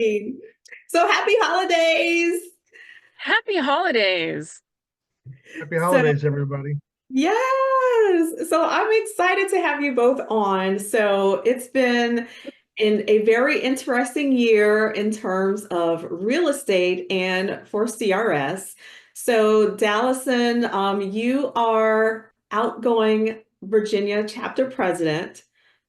So happy holidays. Happy holidays. Happy So, holidays, everybody. yes. So I'm excited to have you both on. So it's been in a very interesting year in terms of real estate and for CRS. So Dallison, you are outgoing Virginia chapter president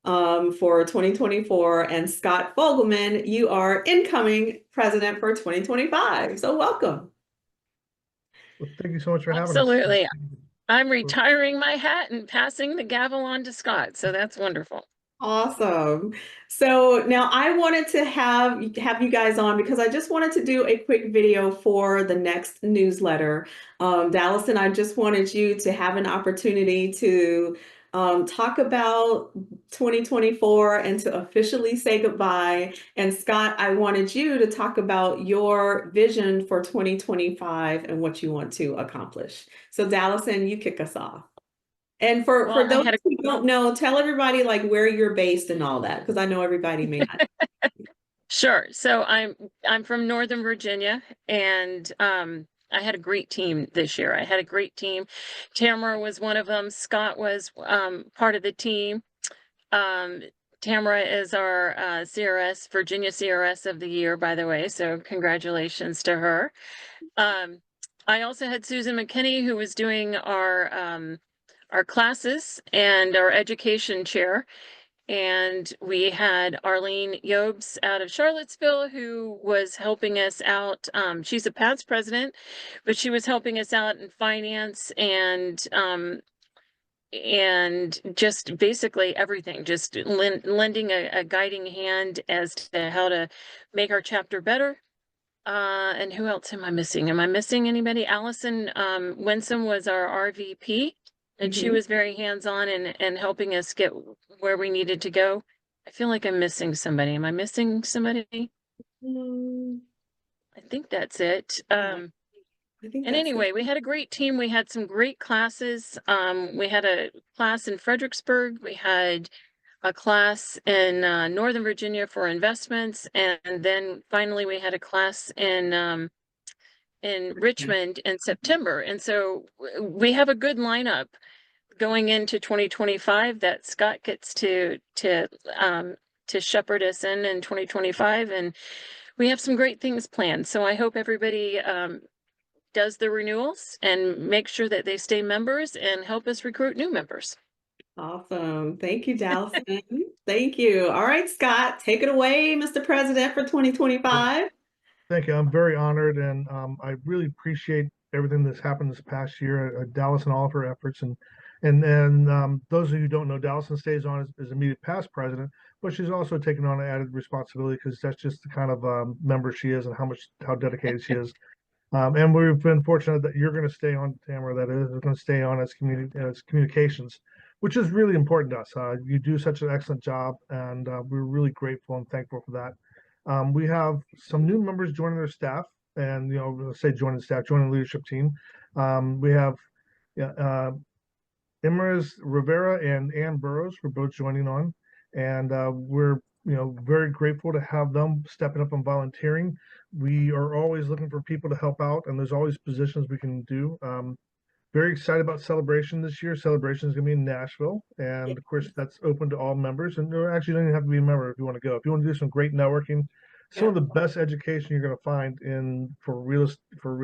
for 2024, and Scott Fogleman, you are incoming president for 2025. So welcome. Well, thank you so much for having us. Absolutely. I'm retiring my hat and passing the gavel on to Scott. So that's wonderful. Awesome. So now I wanted to have you guys on because I just wanted to do a quick video for the next newsletter. Dallison, I just wanted you to have an opportunity to talk about 2024 and to officially say goodbye. And Scott, I wanted you to talk about your vision for 2025 and what you want to accomplish. So Dallison, you kick us off. And for Well, I those had a who don't know, tell everybody like where you're based and all that, because I know everybody may not. sure. So I'm from Northern Virginia, and I had a great team this year. I had a great team. Tamara was one of them. Scott was part of the team. Um, Tamara is our CRS, Virginia CRS of the year, by the way. So congratulations to her. Um, I also had Susan McKinney, who was doing our classes and our education chair. And we had Arlene Yobes out of Charlottesville, who was helping us out. She's a past president, but she was helping us out in finance and just basically everything, just lending a guiding hand as to how to make our chapter better. And who else am I missing? Am I missing anybody? Allison Winsome was our RVP, and she Mhm. was very hands-on and helping us get where we needed to go. I feel like I'm missing somebody. Am I missing somebody? Mm, I think that's it. yeah, I think And that's it. anyway, we had a great team. We had some great classes. We had a class in Fredericksburg. We had a class in Northern Virginia for investments, and then finally we had a class in Richmond in September. And so we have a good lineup going into 2025 that Scott gets to shepherd us in 2025, and we have some great things planned. So I hope everybody does the renewals and make sure that they stay members and help us recruit new members. Awesome. Thank you, Dallison. Thank you. All right, Scott, take it away, Mr. President, for Well, 2025. thank you. I'm very honored, and I really appreciate everything that's happened this past year. Dallas and all of her efforts, and those of you who don't know, Dallison stays on as immediate past president, but she's also taken on an added responsibility because that's just the kind of member she is and how dedicated she is. And we've been fortunate that you're going to stay on, Tamara, that is going to stay on as communications, which is really important to us. You do such an excellent job, and we're really grateful and thankful for that. We have some new members joining our staff, and say joining the staff, joining the leadership team. We have yeah, Imres Rivera and Ann Burrows were both joining on, and we're very grateful to have them stepping up and volunteering. We are always looking for people to help out, and there's always positions we can do. Very excited about Celebration this year. Celebration is going to be in Nashville, and of course that's open to all members. And you actually don't even have to be a member if you want to go. If you want to do some great networking, some Yeah. of the best education you're going to find in for real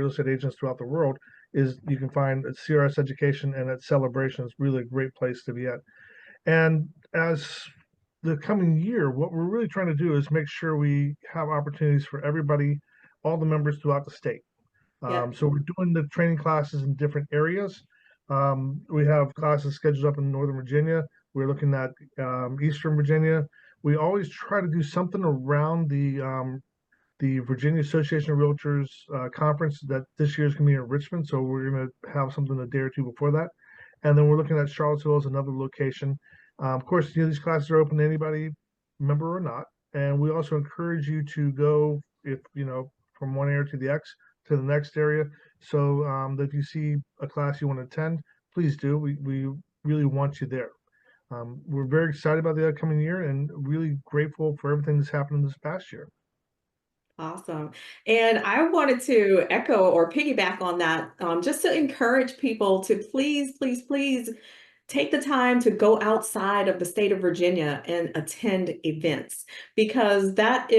estate agents throughout the world is you can find at CRS Education, and at Celebration is really a great place to be at. And as the coming year, what we're really trying to do is make sure we have opportunities for everybody, all the members throughout the state. Yeah. So we're doing the training classes in different areas. We have classes scheduled up in Northern Virginia. We're looking at Eastern Virginia. We always try to do something around the Virginia Association of Realtors conference that this year is going to be in Richmond. So we're going to have something a day or two before that. And then we're looking at Charlottesville as another location. Of course, these classes are open to anybody, member or not. And we also encourage you to go if from one area to the next area. So if you see a class you want to attend, please do. We really want you there. We're very excited about the upcoming year and really grateful for everything that's happened this past year. Awesome. And I wanted to echo or piggyback on that, just to encourage people to please, please, please take the time to go outside of the state of Virginia and attend events, because that's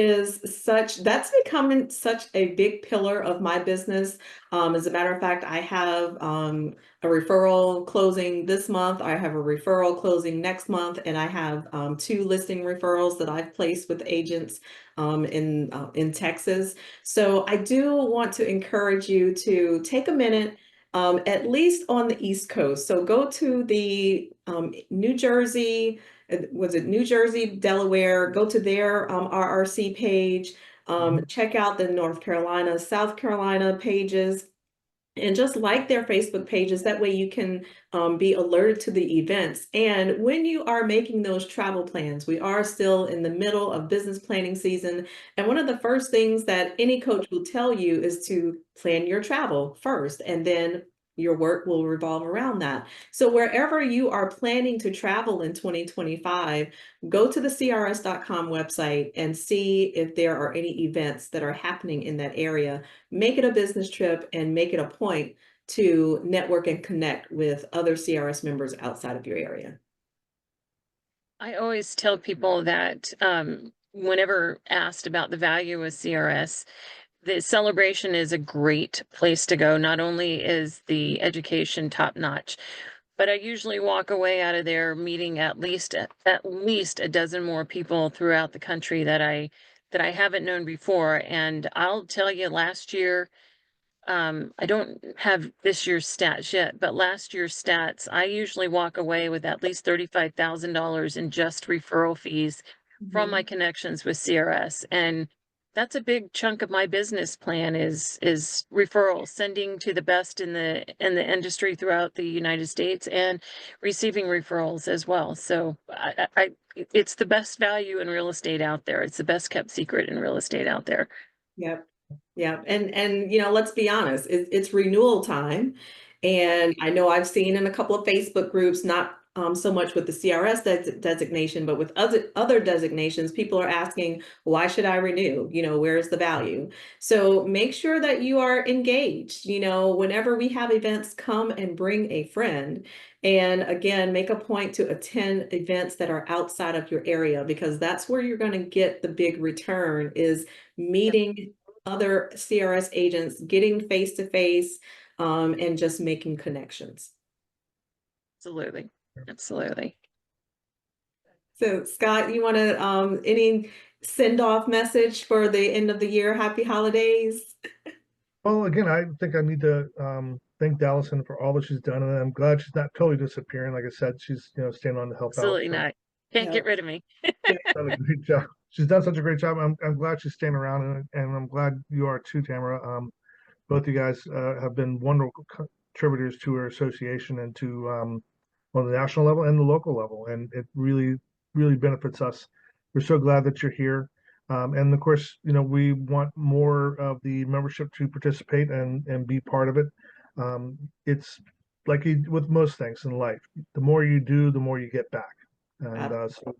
becoming such a big pillar of my business. As a matter of fact, I have a referral closing this month. I have a referral closing next month, and I have two listing referrals that I've placed with agents in Texas. So I do want to encourage you to take a minute, at least on the East Coast. So go to the New Jersey, was it New Jersey, Delaware? Go to their RRC page, check out the North Carolina, South Carolina pages, and just like their Facebook pages. That way you can be alerted to the events. And when you are making those travel plans, we are still in the middle of business planning season. And one of the first things that any coach will tell you is to plan your travel first, and then your work will revolve around that. So wherever you are planning to travel in 2025, go to the CRS.com website and see if there are any events that are happening in that area. Make it a business trip and make it a point to network and connect with other CRS members outside of your area. I always tell people that whenever asked about the value of CRS, the celebration is a great place to go. Not only is the education top notch, but I usually walk away out of there meeting at least a dozen more people throughout the country that I haven't known before. And I'll tell you, last year, I don't have this year's stats yet, but last year's stats, I usually walk away with at least $35,000 in just referral fees from my connections with CRS. And that's a big chunk of my business plan is referrals, sending to the best in the industry throughout the United States and receiving referrals as well. So it's the best value in real estate out there. It's the best kept secret in real estate out there. Yep. Yeah. And let's be honest, it's renewal time. And I know I've seen in a couple of Facebook groups, not so much with the CRS designation, but with other designations, people are asking, why should I renew? Where's the value? So make sure that you are engaged. Whenever we have events, come and bring a friend. And again, make a point to attend events that are outside of your area, because that's where you're going to get the big return, is meeting other CRS agents, getting face to face, and just making connections. Absolutely. Absolutely. So Scott, you want to any send off message for the end of the year? Happy holidays. Well, again, I think I need to thank Dallison for all that she's done, and I'm glad she's not totally disappearing. Like I said, she's staying on to help out. Absolutely not. Can't get rid of me. Done a great job. She's done such a great job. I'm glad she's staying around, and I'm glad you are too, Tamara. Both you guys have been wonderful contributors to our association and to on the national level and the local level, and it really, really benefits us. We're so glad that you're here. And of course, we want more of the membership to participate and be part of it. It's like with most things in life, the more you do, the more you get back. And so,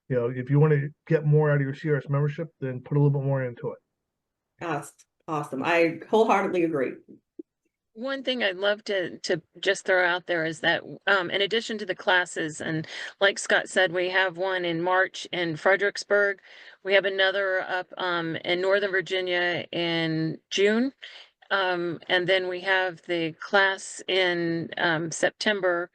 if you want to get more out of your CRS membership, then put a little bit more into it. That's awesome. I wholeheartedly agree. One thing I'd love to just throw out there is that in addition to the classes, and like Scott said, we have one in March in Fredericksburg. We have another up in Northern Virginia in June. And then we have the class in September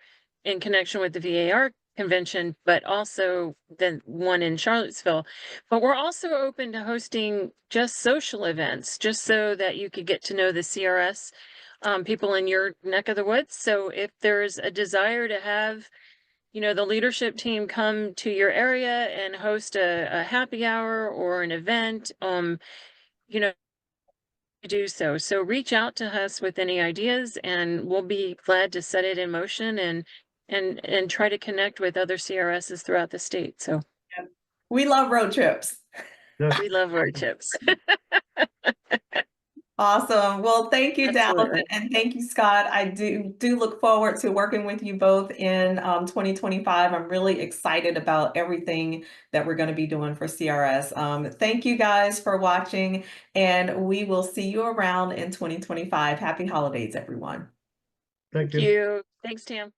in connection with the VAR convention, but also the one in Charlottesville. But we're also open to hosting just social events, just so that you could get to know the CRS people in your neck of the woods. So if there's a desire to have, the leadership team come to your area and host a happy hour or an event, do so. So reach out to us with any ideas, and we'll be glad to set it in motion and try to connect with other CRSs throughout the state. So We love road trips. Yes. we love road trips. Awesome. Well, thank you, Dallison, Absolutely. and thank you, Scott. I do look forward to working with you both in 2025. I'm really excited about everything that we're going to be doing for CRS. Thank you guys for watching, and we will see you around in 2025. Happy holidays, everyone. Thank Thank you. you. Thanks, Tam.